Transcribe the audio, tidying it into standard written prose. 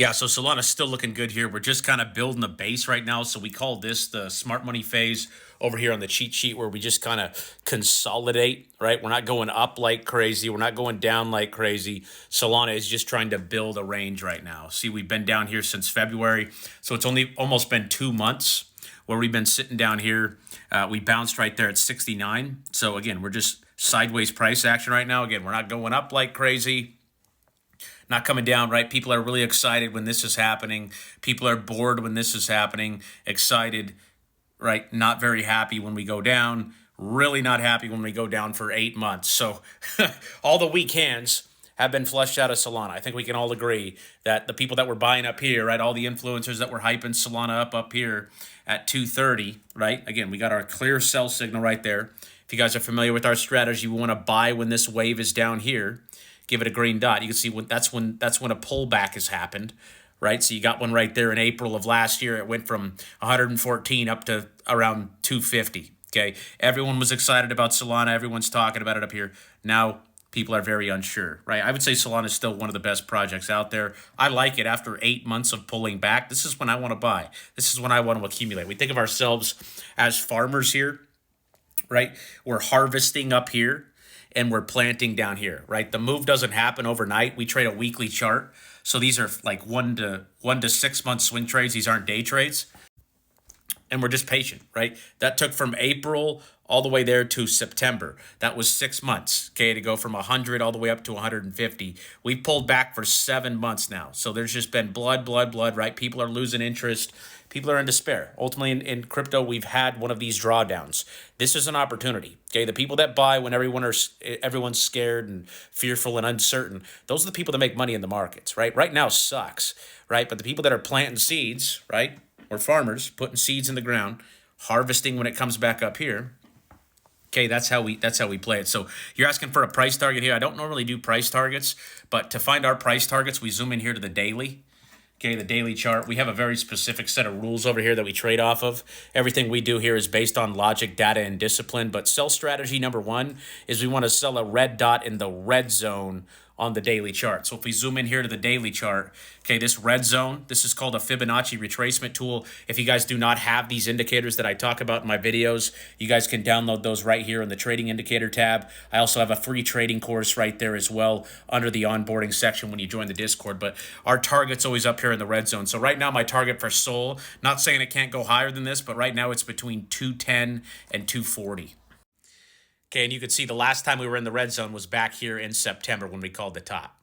Yeah, so Solana's still looking good here. We're just kind of building the base right now. So we call this the smart money phase over here on the cheat sheet where we just kind of consolidate, right? We're not going up like crazy. We're not going down like crazy. Solana is just trying to build a range right now. See, we've been down here since February. So it's only almost been 2 months where we've been sitting down here. We bounced right there at 69. So again, we're just sideways price action right now. Again, we're not going up like crazy, not coming down, right? People are really excited when this is happening. People are bored when this is happening, excited, right? Not very happy when we go down, really not happy when we go down for 8 months. So all the weak hands have been flushed out of Solana. I think we can all agree that the people that were buying up here, right, all the influencers that were hyping Solana up here at 230, right? Again, we got our clear sell signal right there. If you guys are familiar with our strategy, we want to buy when this wave is down here. Give it a green dot. You can see that's when a pullback has happened, right? So you got one right there in April of last year. It went from 114 up to around 250. Okay, everyone was excited about Solana. Everyone's talking about it up here. Now people are very unsure, right? I would say Solana is still one of the best projects out there. I like it after 8 months of pulling back. This is when I want to buy. This is when I want to accumulate. We think of ourselves as farmers here, right? We're harvesting up here and we're planting down here, right? The move doesn't happen overnight. We trade a weekly chart. So these are like 1 to 6 month swing trades. These aren't day trades. And we're just patient, right? That took from April all the way there to September. That was 6 months, okay, to go from 100 all the way up to 150. We've pulled back for 7 months now. So there's just been blood, right? People are losing interest. People are in despair. Ultimately, in crypto, we've had one of these drawdowns. This is an opportunity, okay? The people that buy when everyone's scared and fearful and uncertain, those are the people that make money in the markets, right? Right now sucks, right? But the people that are planting seeds, right? Or farmers putting seeds in the ground, harvesting when it comes back up here. Okay, that's how we play it. So you're asking for a price target here. I don't normally do price targets, but to find our price targets, we zoom in here to the daily. Okay, the daily chart. We have a very specific set of rules over here that we trade off of. Everything we do here is based on logic, data, and discipline. But sell strategy number one is we want to sell a red dot in the red zone on the daily chart. So if we zoom in here to the daily chart, okay, this red zone, this is called a Fibonacci retracement tool. If you guys do not have these indicators that I talk about in my videos, you guys can download those right here in the trading indicator tab. I also have a free trading course right there as well under the onboarding section when you join the Discord. But our target's always up here in the red zone. So right now my target for SOL, not saying it can't go higher than this, but right now it's between 210 and 240. Okay, and you can see the last time we were in the red zone was back here in September when we called the top.